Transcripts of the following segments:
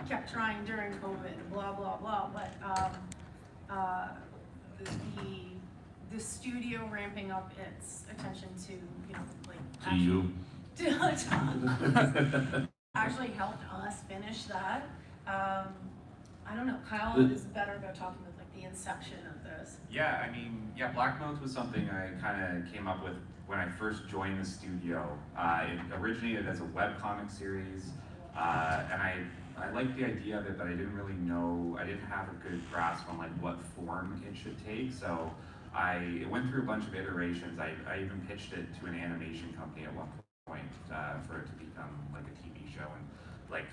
kept trying during COVID, blah, blah, blah, but the studio ramping up its attention to, you know, like. To you. Actually helped us finish that. I don't know, Kyle is better about talking about like the inception of this. Yeah, I mean, yeah, Blackmouth was something I kind of came up with when I first joined the studio. It originated as a webcomic series, and I liked the idea of it, but I didn't really know, I didn't have a good grasp on like what form it should take, so it went through a bunch of iterations. I even pitched it to an animation company at one point for it to become like a TV show, and like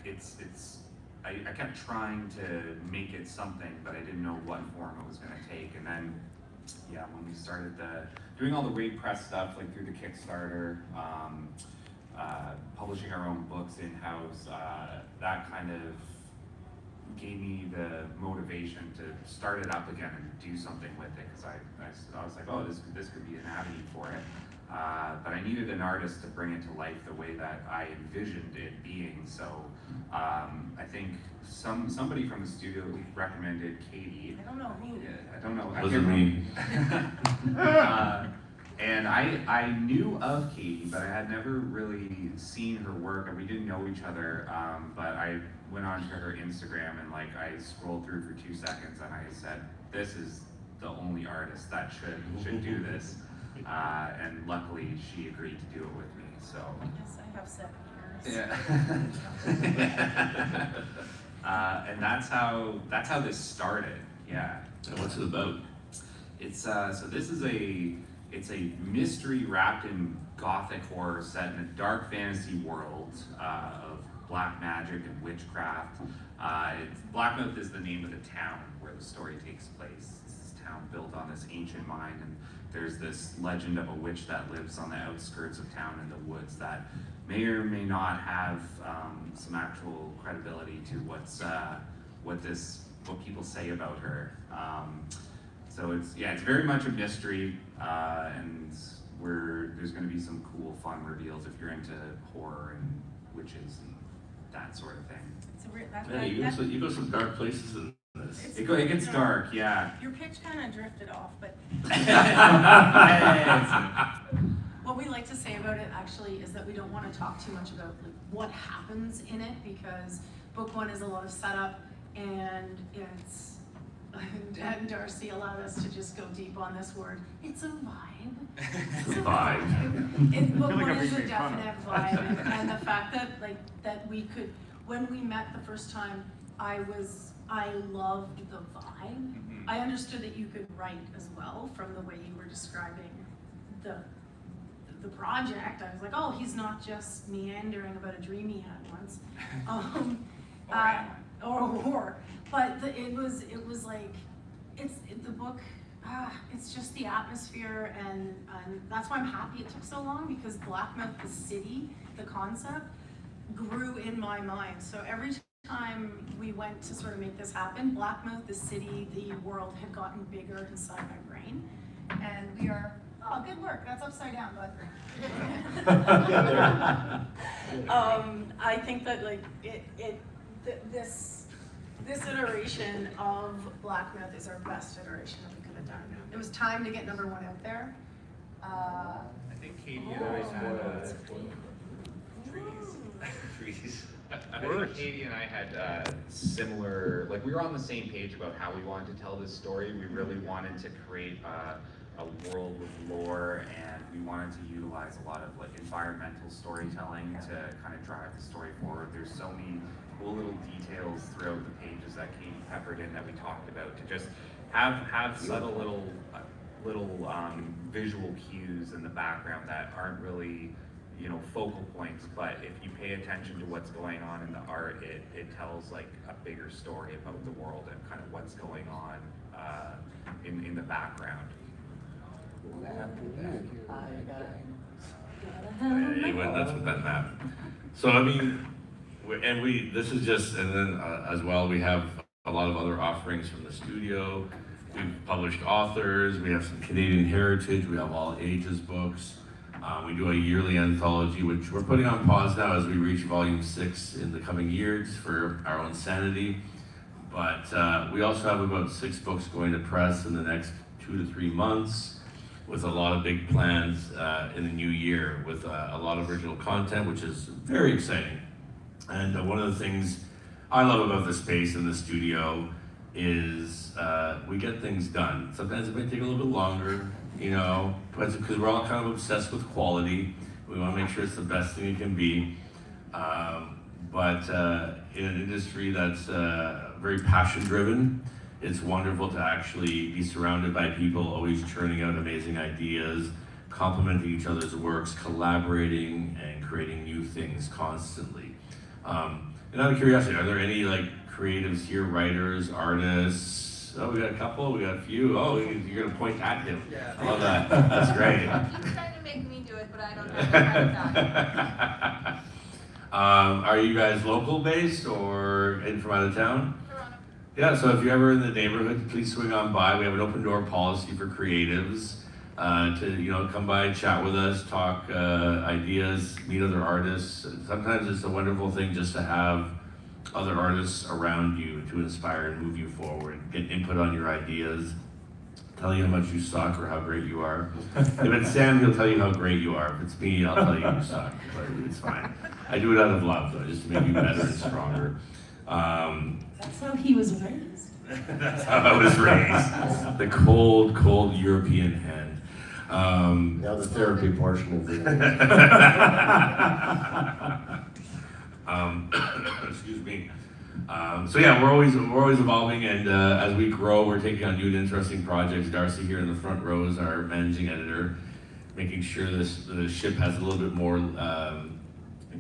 I kept trying to make it something, but I didn't know what form it was going to take. And then, yeah, when we started doing all the Wave Press stuff, like through the Kickstarter, publishing our own books in-house, that kind of gave me the motivation to start it up again and do something with it, because I was like, oh, this could be an avenue for it. But I needed an artist to bring it to life the way that I envisioned it being. So I think somebody from the studio recommended Katie. I don't know who. Yeah, I don't know. Wasn't me. And I knew of Katie, but I had never really seen her work, and we didn't know each other. But I went onto her Instagram and like I scrolled through for 2 seconds, and I said, "This is the only artist that should do this." And luckily, she agreed to do it with me. So. Yes, I have 7 years. Yeah. And that's how this started. Yeah. And what's it about? It's so this is it's a mystery wrapped in gothic horror set in a dark fantasy world of black magic and witchcraft. Blackmouth is the name of the town where the story takes place. It's this town built on this ancient mine, and there's this legend of a witch that lives on the outskirts of town in the woods that may or may not have some actual credibility to what people say about her. So it's very much a mystery, and there's going to be some cool, fun reveals if you're into horror and witches and that sort of thing. You go some dark places in this. It gets dark, yeah. Your pitch kind of drifted off, but Yeah. what we like to say about it actually is that we don't want to talk too much about like what happens in it, because book 1 is a lot of setup, and and Darcy allowed us to just go deep on this word. It's a vibe. It's a vibe. Book 1 is a definite vibe, and the fact that we could, when we met the first time, I loved the vibe. Mm-hmm. I understood that you could write as well from the way you were describing the project. I was like, oh, he's not just meandering about a dream he had once. But it was like, the book, it's just the atmosphere, and that's why I'm happy it took so long, because Blackmouth, the city, the concept, grew in my mind. So every time we went to sort of make this happen, Blackmouth, the city, the world had gotten bigger inside my brain. And we are, oh, good work, that's upside down, bud. I think that like this iteration of Blackmouth is our best iteration that we could have done. It was time to get number 1 out there. I think Katie and I had trees. I think Katie and I had similar, like we were on the same page about how we wanted to tell this story. We really wanted to create a world with lore, and we wanted to utilize a lot of like environmental storytelling to kind of drive the story forward. There's so many cool little details throughout the pages that Katie peppered in that we talked about to just have subtle little visual cues in the background that aren't really, focal points, but if you pay attention to what's going on in the art, it tells like a bigger story about the world and kind of what's going on in the background. You went nuts with that map. So I mean, this is just, and then as well, we have a lot of other offerings from the studio. We've published authors, we have some Canadian heritage, we have all ages books. We do a yearly anthology, which we're putting on pause now as we reach volume 6 in the coming years for our own sanity. But we also have about 6 books going to press in the next 2 to 3 months, with a lot of big plans in the new year, with a lot of original content, which is very exciting. And one of the things I love about the space in the studio is we get things done. Sometimes it may take a little bit longer, you know, but it's because we're all kind of obsessed with quality. We want to make sure it's the best thing it can be. But in an industry that's very passion-driven, it's wonderful to actually be surrounded by people always churning out amazing ideas, complementing each other's works, collaborating, and creating new things constantly. And out of curiosity, are there any like creatives here, writers, artists? Oh, we got a couple, we got a few. Oh, you're gonna point at him. Yeah. I love that. That's great. He's trying to make me do it, but I don't have Are you guys local based or in from out of town? Toronto. Yeah, so if you're ever in the neighborhood, please swing on by. We have an open door policy for creatives to come by, chat with us, talk ideas, meet other artists. Sometimes it's a wonderful thing just to have other artists around you to inspire and move you forward, get input on your ideas, tell you how much you suck or how great you are. If it's Sam, he'll tell you how great you are. If it's me, I'll tell you you suck, but it's fine. I do it out of love, though, just to make you better and stronger. That's how he was raised. That's how I was raised. The cold, cold European hand. Now the therapy portion of the. Excuse me. So yeah, we're always evolving, and as we grow, we're taking on new and interesting projects. Darcy here in the front row is our managing editor, making sure the ship has a little bit more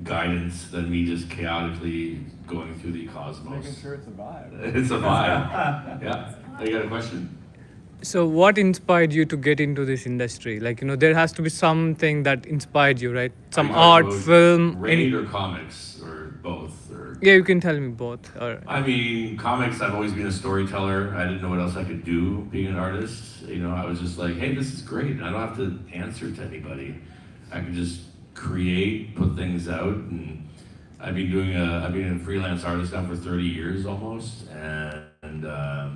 guidance than me just chaotically going through the cosmos. Making sure it's a vibe. It's a vibe. Yeah. You got a question? So what inspired you to get into this industry? Like, there has to be something that inspired you, right? Some Are you art, talking about film, Raid or comics or both? Or Yeah, you can tell me both. Or I mean, comics, I've always been a storyteller. I didn't know what else I could do being an artist. I was just like, hey, this is great. I don't have to answer to anybody. I can just create, put things out, and I've been a freelance artist now for 30 years almost, and I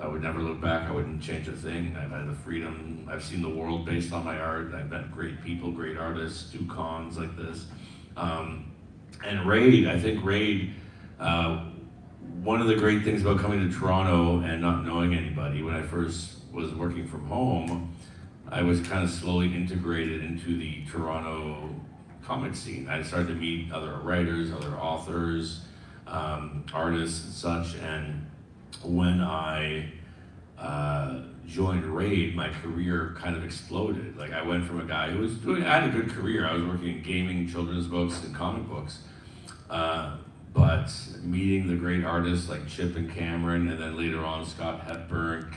would never look back. I wouldn't change a thing. I've had the freedom. I've seen the world based on my art. I've met great people, great artists, do cons like this. And Raid, I think Raid, one of the great things about coming to Toronto and not knowing anybody, when I first was working from home, I was kind of slowly integrated into the Toronto comic scene. I started to meet other writers, other authors, artists and such, and when I joined Raid, my career kind of exploded. Like, I went from a guy who I had a good career. I was working in gaming, children's books, and comic books. But meeting the great artists like Chip and Cameron, and then later on Scott Hepburn,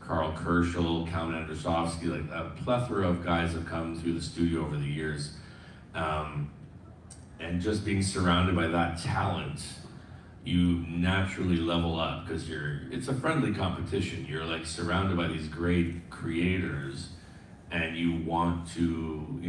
Carl Kerschel, Count Andrzejowski, like a plethora of guys have come through the studio over the years. And just being surrounded by that talent, you naturally level up because it's a friendly competition. You're like surrounded by these great creators and you want to,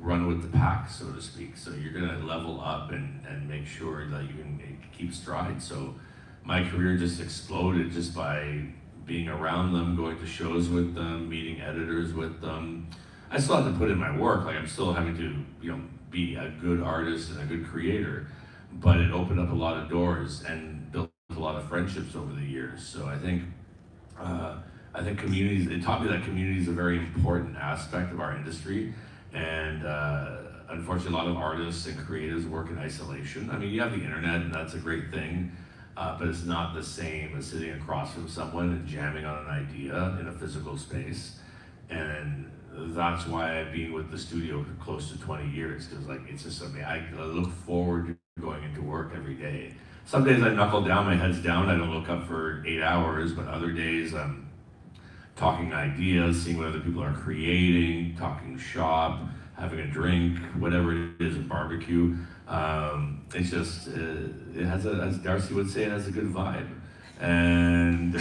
run with the pack, so to speak. So you're gonna level up and make sure that you can keep stride. So my career just exploded just by being around them, going to shows with them, meeting editors with them. I still have to put in my work. Like, I'm still having to, be a good artist and a good creator, but it opened up a lot of doors and built a lot of friendships over the years. So I think communities, it taught me that community is a very important aspect of our industry. And unfortunately, a lot of artists and creatives work in isolation. I mean, you have the internet and that's a great thing, but it's not the same as sitting across from someone and jamming on an idea in a physical space. And that's why I've been with the studio for close to 20 years, because it's just something I look forward to going into work every day. Some days I knuckle down, my head's down, I don't look up for 8 hours, but other days I'm talking ideas, seeing what other people are creating, talking shop, having a drink, whatever it is, a barbecue. It's just, it has as Darcy would say, it has a good vibe. And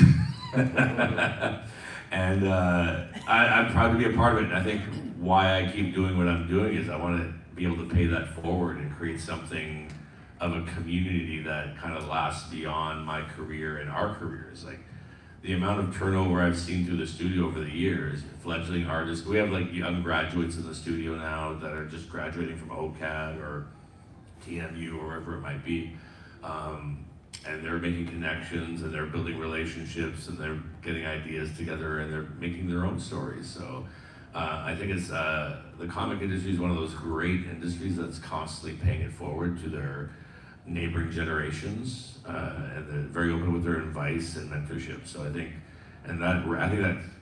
I'm proud to be a part of it. And I think why I keep doing what I'm doing is I want to be able to pay that forward and create something of a community that kind of lasts beyond my career and our careers. Like the amount of turnover I've seen through the studio over the years, fledgling artists. We have like young graduates in the studio now that are just graduating from OCAD or TMU or wherever it might be. And they're making connections and they're building relationships and they're getting ideas together and they're making their own stories. So I think it's the comic industry is one of those great industries that's constantly paying it forward to their neighboring generations, and they're very open with their advice and mentorship. So I think that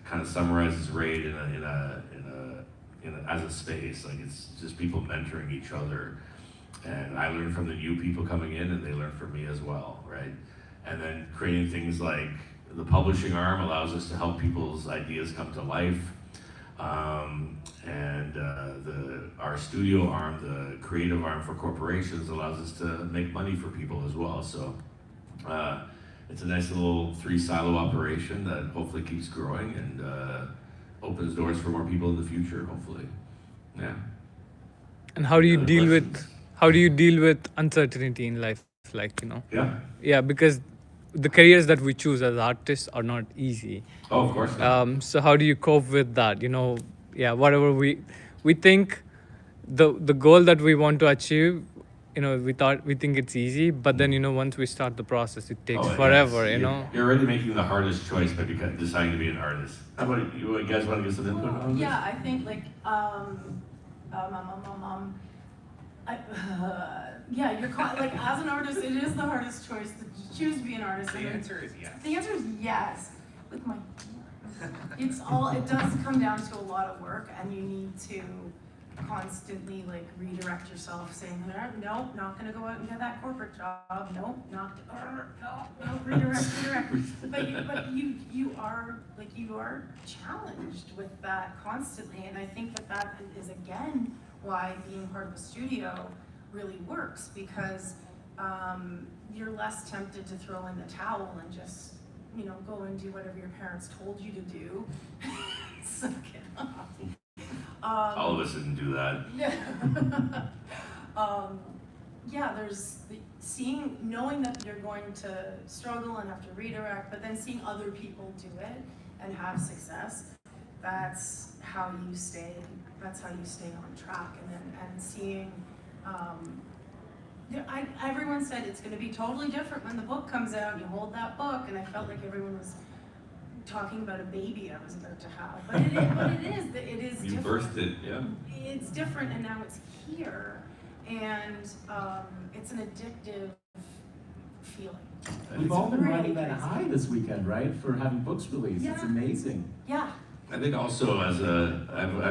kind of summarizes Raid as a space. Like it's just people mentoring each other. And I learn from the new people coming in and they learn from me as well, right? And then creating things like the publishing arm allows us to help people's ideas come to life. Our studio arm, the creative arm for corporations, allows us to make money for people as well. So it's a nice little 3-silo operation that hopefully keeps growing and opens doors for more people in the future, hopefully. Yeah. And how do you Other deal questions? with uncertainty in life? Like, Yeah. Because the careers that we choose as artists are not easy. Oh, of course not. So how do you cope with that? Whatever we think the goal that we want to achieve, we think it's easy, but then once we start the process, it takes forever. You're already making the hardest choice by deciding to be an artist. How about you guys want to get some input on this? Yeah, I think like like as an artist, it is the hardest choice to choose to be an artist. The answer is yes. The answer is yes. With my, it does come down to a lot of work, and you need to constantly like redirect yourself, saying, no, not gonna go out and get that corporate job. No, redirect. But you are challenged with that constantly, and I think that is again why being part of a studio really works, because you're less tempted to throw in the towel and just go and do whatever your parents told you to do. Suck it up. All of us didn't do that. There's knowing that you're going to struggle and have to redirect, but then seeing other people do it and have success, that's how you stay on track. And seeing, everyone said it's going to be totally different when the book comes out and you hold that book, and I felt like everyone was talking about a baby I was about to have, but it is You different. birthed it, yeah. It's different, and now it's here, and it's an addictive feeling. We've all been really riding that crazy. high this weekend, right? For having books released. It's Yeah. amazing. Yeah. I think also I've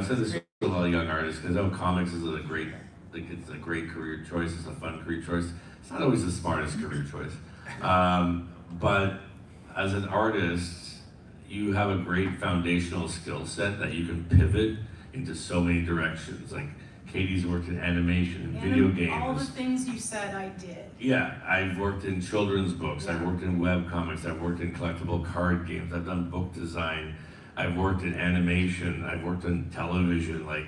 said this to a lot of young artists, because I know comics is it's a great career choice, it's a fun career choice. It's not always the smartest career choice. But as an artist, you have a great foundational skill set that you can pivot into so many directions. Like Katie's worked in animation and video games. All the things you said I did. Yeah, I've worked in children's books, I've worked in web comics, I've worked in collectible card games, I've done book design, I've worked in animation, I've worked in television. Like,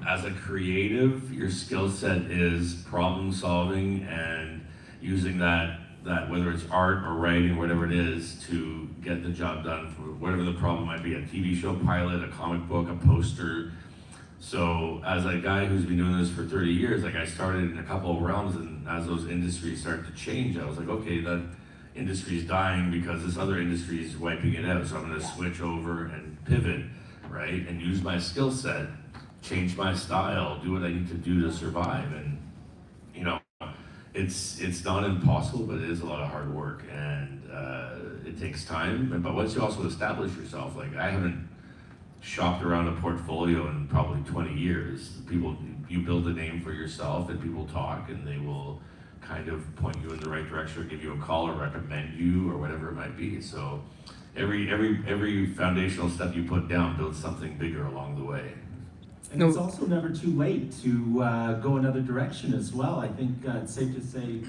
as a creative, your skill set is problem solving and using that whether it's art or writing, whatever it is, to get the job done for whatever the problem might be, a TV show pilot, a comic book, a poster. So as a guy who's been doing this for 30 years, like I started in a couple of realms, and as those industries start to change, I was like, okay, that industry is dying because this other industry is wiping it out. So I'm gonna switch over and pivot, right? And use my skill set, change my style, do what I need to do to survive. And it's not impossible, but it is a lot of hard work, and it takes time. But once you also establish yourself, like I haven't shopped around a portfolio in probably 20 years. You build a name for yourself, and people talk, and they will kind of point you in the right direction, or give you a call, or recommend you, or whatever it might be. So every foundational step you put down builds something bigger along the way. And it's also never too late to go another direction as well. I think it's safe to say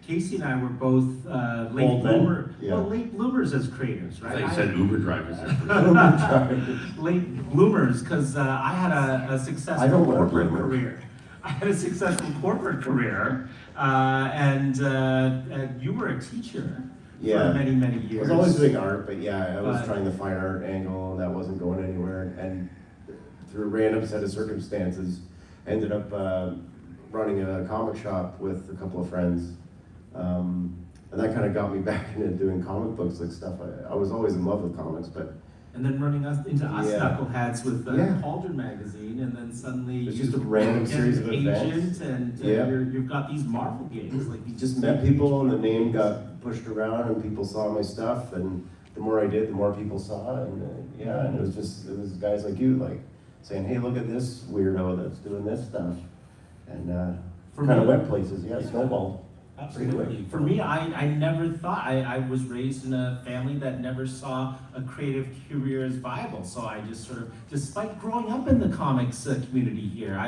Casey and I were both late Old men? bloomer. Yeah. Well, late bloomers as creators, I right? thought you said Uber drivers. There for a second. Late bloomers, because I had a I successful don't want a corporate bloomer. career. I had a successful corporate career, and you were a teacher Yeah. for many, many I years. was always doing art, but yeah, I was But- trying the fine art angle, and that wasn't going anywhere. And through a random set of circumstances, ended up running a comic shop with a couple of friends. And that kind of got me back into doing comic books, like stuff. I was always in love with comics, but And then running us into us Yeah. knuckleheads with Yeah. Cauldron magazine, and then suddenly It's you just a random get series of an events. agent, and Yeah. you've got these Marvel games, like these just met people, and the name got pushed around, and people saw my stuff, and the more I did, the more people saw, and yeah, and it was guys like you, like saying, hey, look at this weirdo that's doing this stuff, and For kind of me- went places, yeah, snowballed. Absolutely. For me, I never thought, I was raised in a family that never saw a creative career as viable. So I just sort of, despite growing up in the comics community here,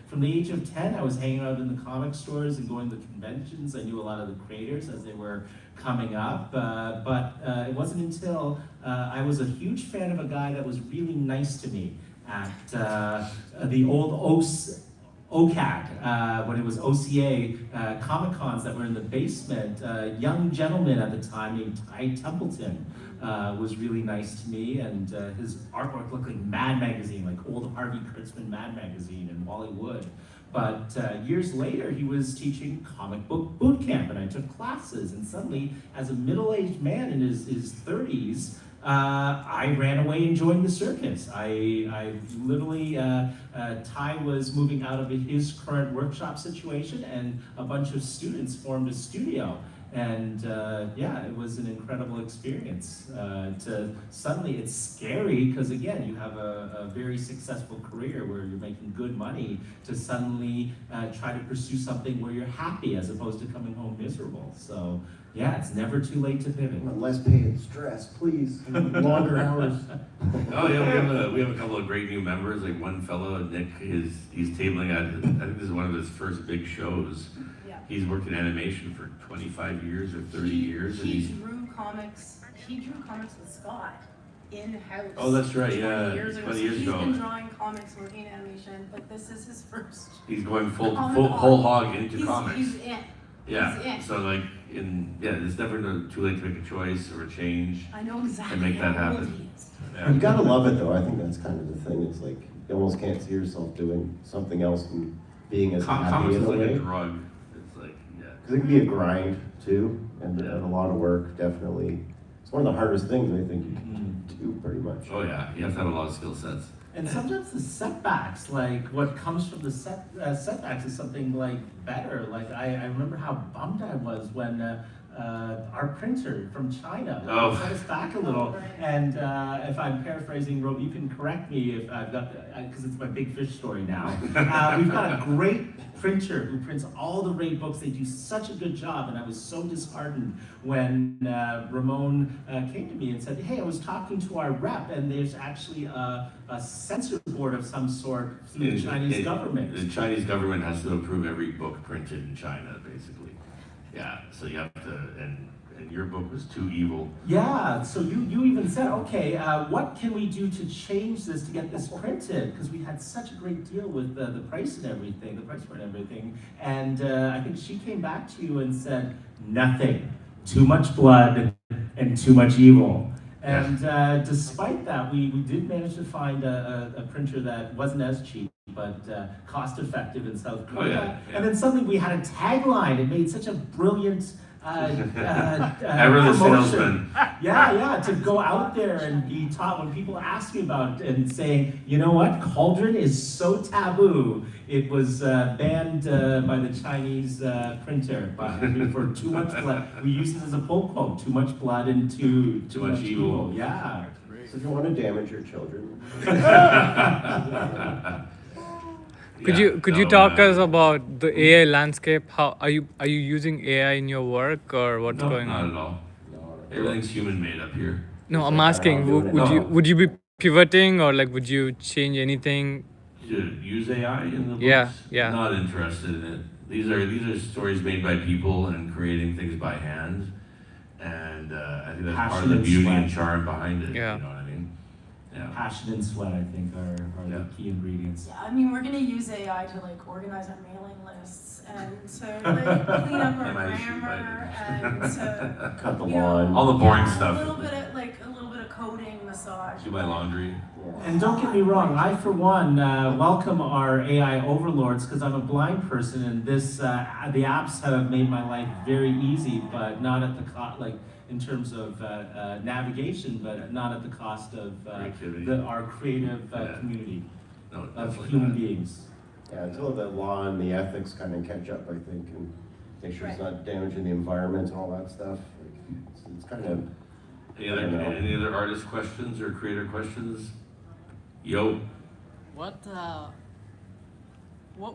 from the age of 10, I was hanging out in the comic stores and going to conventions. I knew a lot of the creators as they were coming up. But it wasn't until I was a huge fan of a guy that was really nice to me at the old OCAD, when it was OCA, Comic Cons that were in the basement. A young gentleman at the time named Ty Templeton was really nice to me, and his artwork looked like Mad Magazine, like old Harvey Kurtzman Mad Magazine and Wally Wood. But years later, he was teaching comic book boot camp, and I took classes, and suddenly, as a middle-aged man in his 30s, I ran away and joined the circus. I literally, Ty was moving out of his current workshop situation, and a bunch of students formed a studio. And yeah, it was an incredible experience. Suddenly, it's scary because again, you have a very successful career where you're making good money, to suddenly try to pursue something where you're happy as opposed to coming home miserable. So yeah, it's never too late to pivot. Less paid stress, please, longer hours. Oh yeah, we have a couple of great new members. Like one fellow, Nick, he's tabling at, I think this is one of his first big shows. Yeah. He's worked in animation for 25 years or 30 years, and He he's. drew comics with Scott in-house. Oh, that's right, 20 yeah, years ago. 20 So years he's ago. been drawing comics, working in animation, but this is his first. He's going full Comic-Con. whole hog into comics. He's in. He's Yeah, in. so like it's never too late to make a choice or a change. I know exactly make that how old happen. he is. Yeah. You gotta love it though, I think that's kind of the thing, it's like, you almost can't see yourself doing something else and being as happy Comics in is a like way. a drug. It's like, yeah. Because it can be a grind too, and a lot of work, definitely. It's one of the hardest things I think you can do, pretty much. Oh yeah, you have to have a lot of skill sets. And sometimes the setbacks, like what comes from the setbacks is something like better. Like I remember how bummed I was when our printer from China set us back a little. And if I'm paraphrasing, Rob, you can correct me if I've got, because it's my big fish story now. We've got a great printer who prints all the Raid books. They do such a good job, and I was so disheartened when Ramón came to me and said, hey, I was talking to our rep, and there's actually a censor board of some sort through the Chinese government. The Chinese government has to approve every book printed in China, basically. Yeah, so you have to, and your book was too evil. Yeah, so you even said, okay, what can we do to change this, to get this printed? Because we had such a great deal with the price and everything, the price point and everything. And I think she came back to you and said, nothing, too much blood and too much evil. And despite that, we did manage to find a printer that wasn't as cheap, but cost effective in South Korea. Oh, yeah. And then suddenly we had a tagline. It made such a brilliant Ever the promotion. salesman. Yeah, to go out there and be taught when people ask me about it and saying, you know what, Cauldron is so taboo. It was banned by the Chinese printer for too much blood. We use it as a pull quote, too much blood and too much evil. Yeah. So if you want to damage your children. Could you talk us about the AI landscape? How are you using AI in your work, or what's No, going not on? at all. Everything's human made up here. No, I'm like, asking. doing it. Would you be pivoting, or like would you change anything? To use AI in the books? Yeah, yeah. Not interested in it. these are stories made by people and creating things by hand, and I think that's part of Passion the and beauty sweat. and charm behind it. Yeah. You know what I mean? Yeah. Passion and sweat, I think, are Yeah. the key ingredients. Yeah, I mean, we're gonna use AI to like organize our mailing lists and to like clean up our Am I issue, grammar and to, Cut the you know, lawn. All the boring yeah, stuff. A little bit of coding, massage. Do my laundry. And don't get me wrong, I for one welcome our AI overlords because I'm a blind person, and this the apps have made my life very easy, but not at the cost, like in terms of navigation, but not at the cost of Creativity. our creative Yeah. community No, of definitely human not. beings. Yeah, until the law and the ethics kind of catch up, I think, and make sure it's not damaging the environment and all that stuff. Like, it's kind of, Any other artist questions or creator questions? Yo. What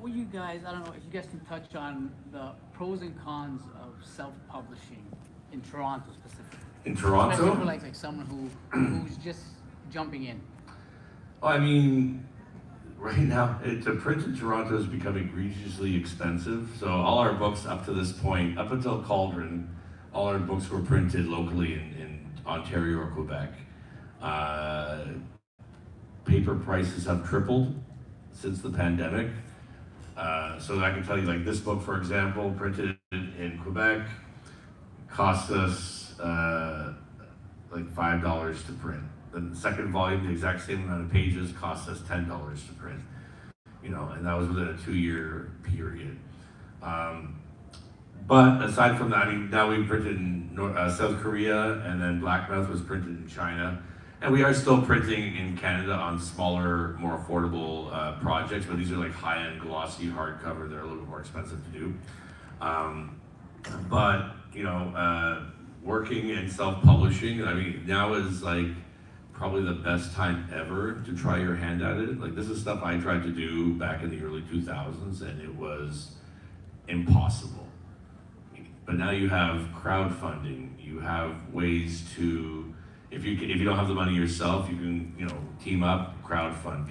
were you guys, I don't know if you guys can touch on the pros and cons of self-publishing in Toronto specifically? In Especially for Toronto? like someone who's just jumping in. Well, I mean, right now, to print in Toronto has become egregiously expensive. So all our books up to this point, up until Cauldron, all our books were printed locally in Ontario or Quebec. Paper prices have tripled since the pandemic. So I can tell you, like this book, for example, printed in Quebec, cost us like $5 to print. The second volume, the exact same amount of pages, cost us $10 to print. You know, and that was within a 2-year period. But aside from that, I mean, now we've printed in South Korea, and then Blackmouth was printed in China. And we are still printing in Canada on smaller, more affordable projects, but these are like high-end glossy hardcover. They're a little bit more expensive to do. But, you know, working in self-publishing, I mean, now is like probably the best time ever to try your hand at it. Like this is stuff I tried to do back in the early 2000s, and it was impossible. But now you have crowdfunding, you have ways to, if you don't have the money yourself, you can, you know, team up, crowdfund,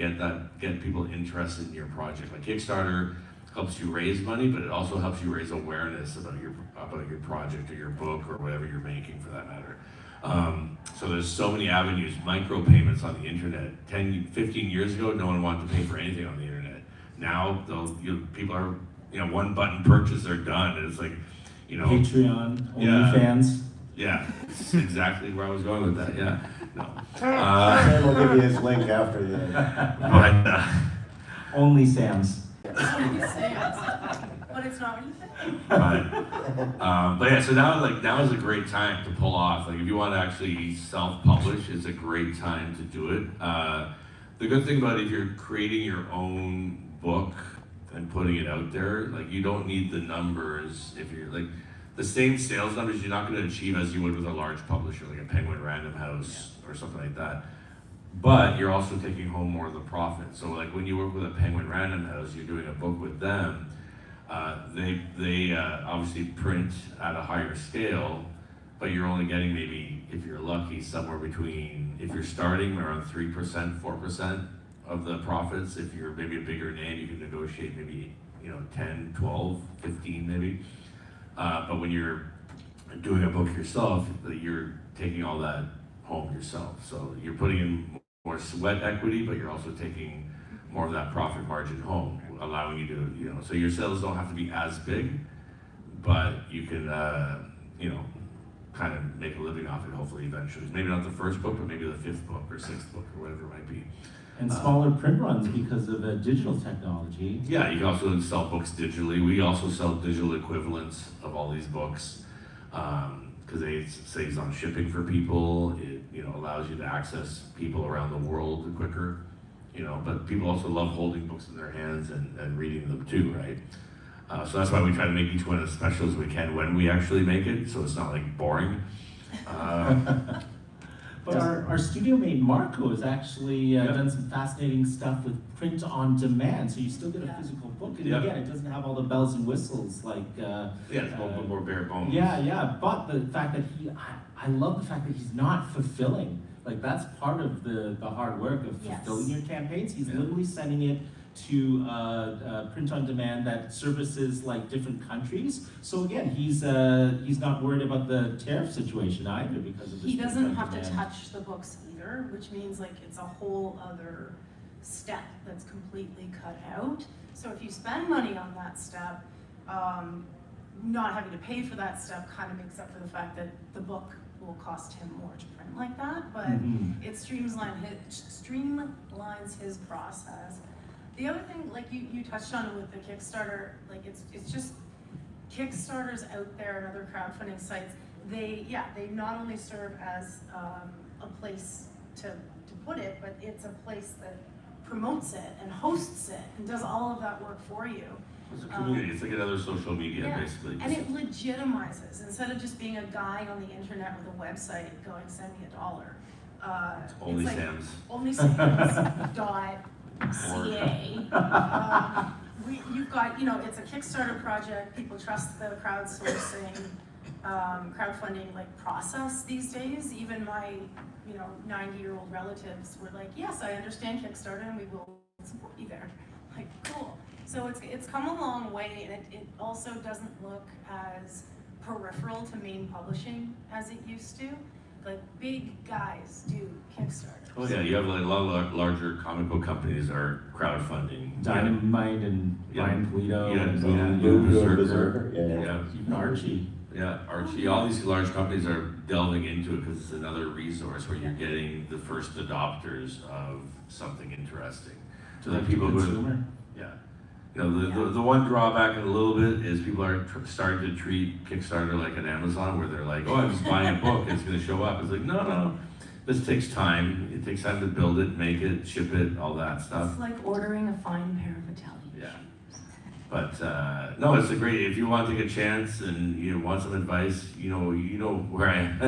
get people interested in your project. Like Kickstarter helps you raise money, but it also helps you raise awareness about your project or your book or whatever you're making, for that matter. So there's so many avenues, micropayments on the internet. 10, 15 years ago, no one wanted to pay for anything on the internet. Now, people are, you know, one button purchase, they're done. And it's like, you know. Patreon, Yeah. OnlyFans. Yeah, that's exactly where I was going with that, yeah. No. Sam will give you his link after the. But, Only Sam's. That's what you say. But it's not what you think. but yeah, so now is a great time to pull off. Like if you want to actually self-publish, it's a great time to do it. The good thing about it, if you're creating your own book and putting it out there, like you don't need the numbers. If you're like the same sales numbers, you're not going to achieve as you would with a large publisher like a Penguin Random House or something like that. But you're also taking home more of the profit. So like when you work with a Penguin Random House, you're doing a book with them. They obviously print at a higher scale, but you're only getting maybe, if you're lucky, somewhere between, if you're starting around 3%, 4% of the profits. If you're maybe a bigger name, you can negotiate maybe, you know, 10, 12, 15 maybe. But when you're doing a book yourself, you're taking all that home yourself. So you're putting in more sweat equity, but you're also taking more of that profit margin home, allowing you to, you know, so your sales don't have to be as big, but you can, you know, kind of make a living off it, hopefully, eventually. Maybe not the first book, but maybe the 5th book or 6th book or whatever it might be. And smaller print runs because of digital technology. Yeah, you can also sell books digitally. We also sell digital equivalents of all these books because it saves on shipping for people. It, you know, allows you to access people around the world quicker. You know, but people also love holding books in their hands and reading them too, right? So that's why we try to make each one as special as we can when we actually make it, so it's not like boring. But our studio mate Marco has actually done some fascinating stuff with print on demand, so you still get a physical book. And again, it doesn't have all the bells and whistles like. It's a little more bare bones. Yeah, but the fact that I love the fact that he's not fulfilling. Like that's part of the hard work of fulfilling your campaigns. He's literally sending it to print on demand that services like different countries. So again, he's not worried about the tariff situation either because of this. He print doesn't on have to demand. touch the books either, which means like it's a whole other step that's completely cut out. So if you spend money on that step, not having to pay for that step kind of makes up for the fact that the book will cost him more to print like that, but it streamlines his process. The other thing, like you touched on with the Kickstarter, like it's just Kickstarters out there and other crowdfunding sites. They not only serve as a place to put it, but it's a place that promotes it and hosts it and does all of that work for you. It's a community. It's like another social media, basically. And it legitimizes, instead of just being a guy on the internet with a website going, send me $1. Only it's like, Sam's. Only Sam's.ca. You've got, it's a Kickstarter project. People trust the crowdsourcing, crowdfunding like process these days. Even my, 90-year-old relatives were like, yes, I understand Kickstarter and we will support you there. Like, cool. So it's come a long way, and it also doesn't look as peripheral to main publishing as it used to. Like, big guys do Kickstarter. Oh yeah, you have like a lot of larger comic book companies are crowdfunding. Dynamite and Ryan Polito and Blue Berserker, yeah. Archie. Yeah, Archie, all these large companies are delving into it because it's another resource where you're getting the first adopters of something interesting. So the people who, yeah. The one drawback a little bit is people are starting to treat Kickstarter like an Amazon, where they're like, oh, I'm just buying a book, it's gonna show up. It's like, no, this takes time. It takes time to build it, make it, ship it, all that stuff. It's like ordering a fine pair of Italian Yeah. shoes. But no, it's a great, if you want to take a chance and you want some advice, you know where I am.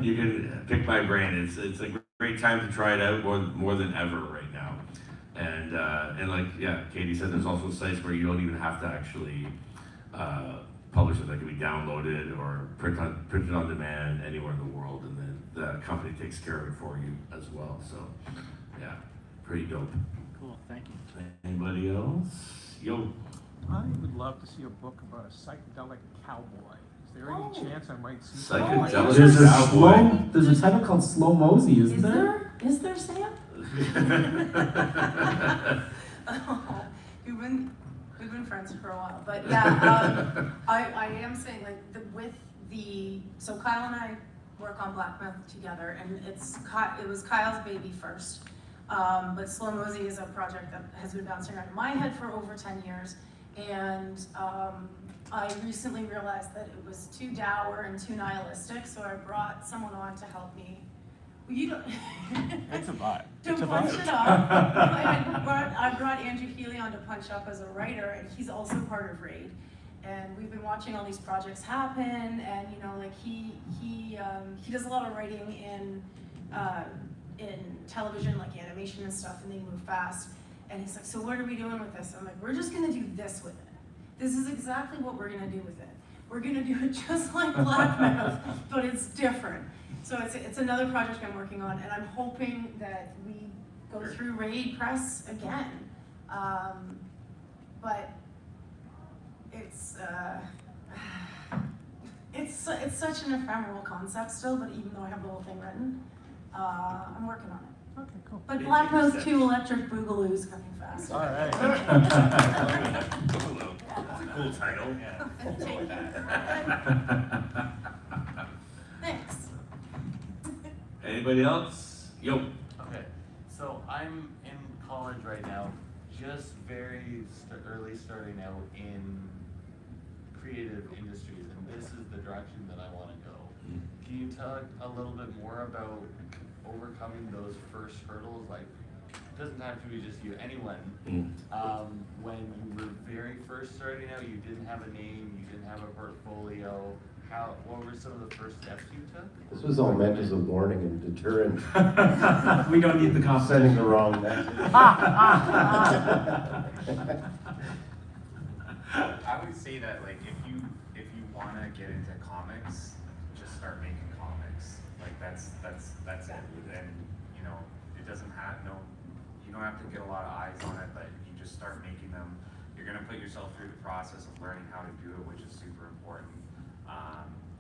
You can pick my brain. It's a great time to try it out more than ever right now. And like, yeah, Katie said, there's also sites where you don't even have to actually publish it. That can be downloaded or printed on demand anywhere in the world, and then the company takes care of it for you as well. So, yeah, pretty dope. Cool, thank you. Anybody else? Yo. I would love to see a book about a psychedelic cowboy. Is there any chance I might see Psychedelic There's a cowboy. there's a title called Slow Mosey, isn't there? Is there, Sam? Oh, we've been friends for a while, but yeah, I am saying like so Kyle and I work on Blackmouth together, and it was Kyle's baby first, but Slow Mosey is a project that has been bouncing around in my head for over 10 years, and I recently realized that it was too dour and too nihilistic, so I brought someone on to help me. You don't. It's a vibe. To It's a punch vibe. it up. I brought Andrew Healy on to punch up as a writer, and he's also part of RAID. And we've been watching all these projects happen, and like he does a lot of writing in television, like animation and stuff, and they move fast. And he's like, so what are we doing with this? I'm like, we're just gonna do this with it. This is exactly what we're gonna do with it. We're gonna do it just like Blackmouth, but it's different. So it's another project I'm working on, and I'm hoping that we go through RAID Press again. But it's such an ephemeral concept still, but even though I have the whole thing written, I'm working on it. Okay, cool. But Blackmouth 2 Electric Boogaloo is coming fast. All right. Hello. That's a cool title. Take that. Thanks. Anybody else? Yo. Okay, so I'm in college right now, just very early starting out in creative industries, and this is the direction that I want to go. Can you talk a little bit more about overcoming those first hurdles? Like, it doesn't have to be just you, anyone. When you were very first starting out, you didn't have a name, you didn't have a portfolio. What were some of the first steps you took? This was all meant as a warning and deterrent. We don't need the Sending the wrong message. I would say that like if you want to get into comics, just start making comics. Like that's it. And it doesn't have you don't have to get a lot of eyes on it, but you just start making them. You're gonna put yourself through the process of learning how to do it, which is super important.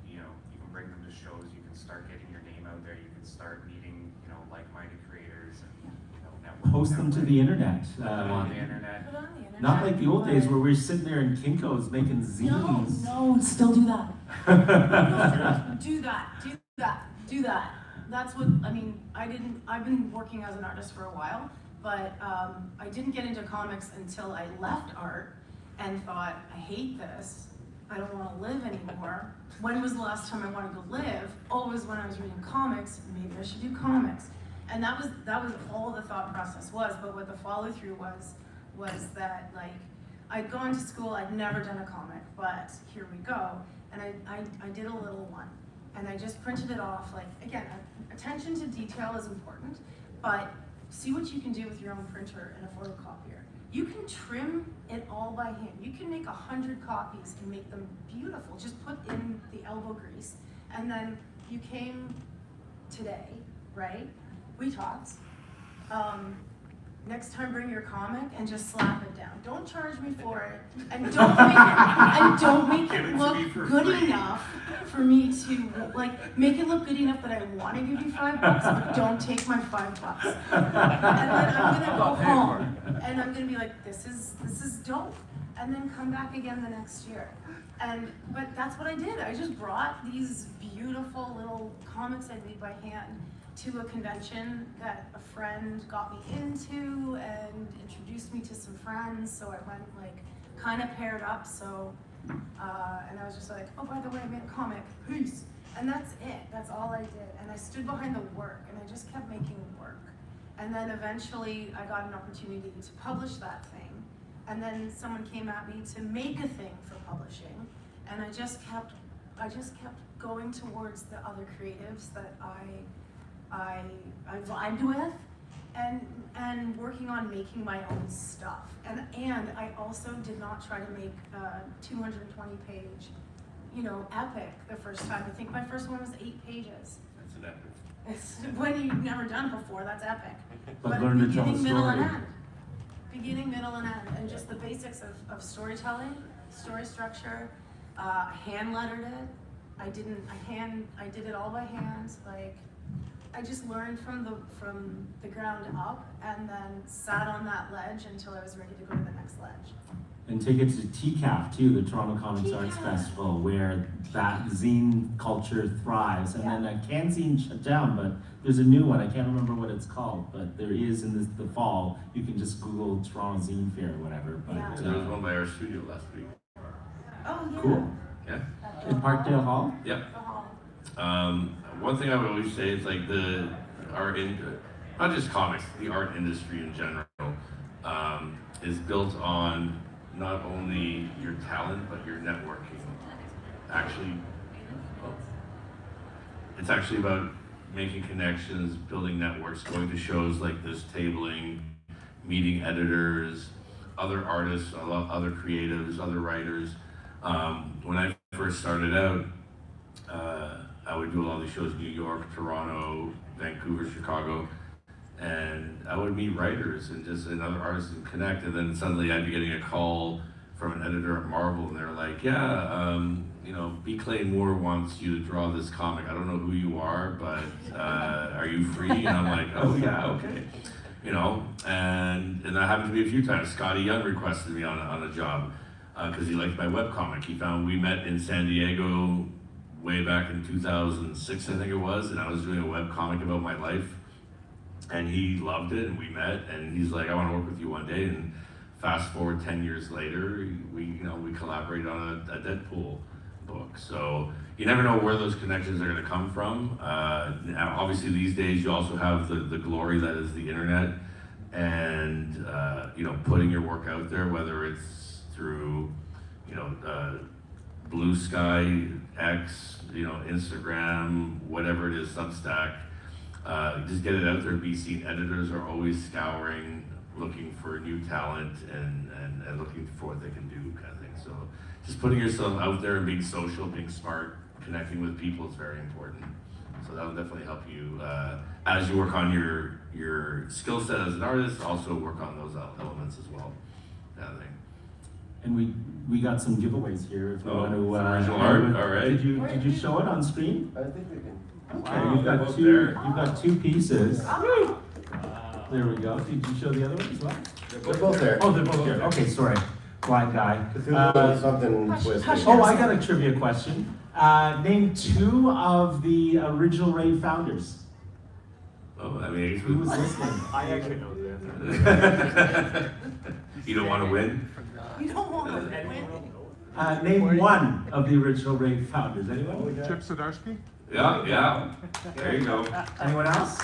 You know, you can bring them to shows, you can start getting your name out there, you can start meeting, you know, like-minded creators and, you know, networking. Post them to the internet. Put them on the internet. Put it on the internet. Not like the old days where we're sitting there in Kinko's making zines. No, still do that. No, do that. That's what, I mean, I've been working as an artist for a while, but I didn't get into comics until I left art and thought, I hate this. I don't want to live anymore. When was the last time I wanted to live? Always when I was reading comics, maybe I should do comics. And that was all the thought process was, but what the follow through was that, like, I'd gone to school, I'd never done a comic, but here we go. And I did a little one, and I just printed it off. Like, again, attention to detail is important, but see what you can do with your own printer and a photocopier. You can trim it all by hand. You can make 100 copies and make them beautiful. Just put in the elbow grease. And then you came today, right? We talked. Next time bring your comic and just slap it down. Don't charge me for it. And don't make it look good enough for me to, like, make it look good enough that I want to give you $5, but don't take my $5. And then I'm gonna go home and I'm gonna be like, this is dope. And then come back again the next year. But that's what I did. I just brought these beautiful little comics I made by hand to a convention that a friend got me into and introduced me to some friends. So I went, like, kind of paired up. So, and I was just like, oh, by the way, I made a comic, peace. And that's it, that's all I did. And I stood behind the work and I just kept making work. And then eventually I got an opportunity to publish that thing. And then someone came at me to make a thing for publishing. And I just kept going towards the other creatives that I vibed with, and working on making my own stuff. And I also did not try to make a 220-page, you know, epic the first time. I think my first one was 8 pages. That's an epic. It's when you've never done it before, that's epic. But learn to tell a beginning, middle, and story. end. Beginning, middle, and end, and just the basics of storytelling, story structure. Hand lettered it. I did it all by hand. Like, I just learned from the ground up, and then sat on that ledge until I was ready to go to the next ledge. And take it to TCAF too, the Toronto Comics Arts TCAF. Festival, where that zine culture thrives. And then Canzine shut down, but there's a new one. I can't remember what it's called, but there is in the fall. You can just Google Toronto Zine Fair or whatever. But Yeah. There was one by our studio last week. Oh yeah. cool. Yeah. In Parkdale Hall? Yep. Uh-huh. One thing I would always say is, like, the art not just comics, the art industry in general, is built on not only your talent but your networking. Actually, it's actually about making connections, building networks, going to shows like this, tabling, meeting editors, other artists, other creatives, other writers. When I first started out, I would do all these shows, New York, Toronto, Vancouver, Chicago, and I would meet writers and other artists and connect, and then suddenly I'd be getting a call from an editor at Marvel, and they're like, yeah, you know, B. Clay Moore wants you to draw this comic. I don't know who you are, but are you free? And I'm like, oh yeah, okay. You know, and that happened to me a few times. Scotty Young requested me on a job because he liked my webcomic. We met in San Diego way back in 2006, I think it was, and I was doing a webcomic about my life, and he loved it, and we met, and he's like, I want to work with you one day, and fast forward 10 years later, we collaborated on a Deadpool book. So you never know where those connections are going to come from. Obviously these days you also have the glory that is the internet, and you know, putting your work out there, whether it's through, you know, Blue Sky, X, you know, Instagram, whatever it is, Substack. Just get it out there, be seen. Editors are always scouring, looking for new talent and looking for what they can do, kind of thing. So just putting yourself out there and being social, being smart, connecting with people is very important. So that'll definitely help you as you work on your skill set as an artist. Also work on those elements as well. That thing. And we got some giveaways here if you want to. some original art. All right. Did you show it on screen? I think we can. Okay, Wow, you've got both two. there. You've got two pieces. There we go. Did you show the other one as well? They're both there. Oh, they're both there. Okay, sorry, blind guy. Something Hush, twisted. hush. Oh, I got a trivia question. Name two of the original Raid founders. Oh, I mean, Who was listening? I actually know the answer. you don't want to win. You don't want to win. Name one of the original Raid founders. Anyone? Chip Zdarsky? Yeah. There you go. Anyone else?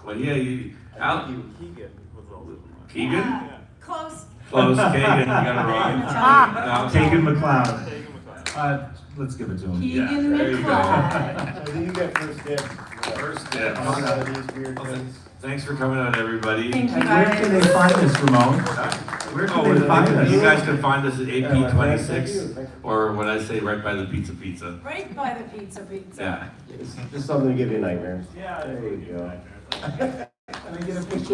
Well, yeah, Al. Keegan was also. Keegan? Close. Close. Kagan, you got it wrong. No. Kagan McLeod. Let's give it to him. Keegan there you go. McLeod. So you get first dibs. First dibs. On all of these weird things. Thanks for coming out, everybody. Thank you And where can they guys. find us, Ramon? Where can they find us? You guys can find us at Thank you. AP26, or what I say, right by the pizza. Right by the pizza. Yeah. It's just something to give you nightmares. Yeah. There you go. Can I get a picture?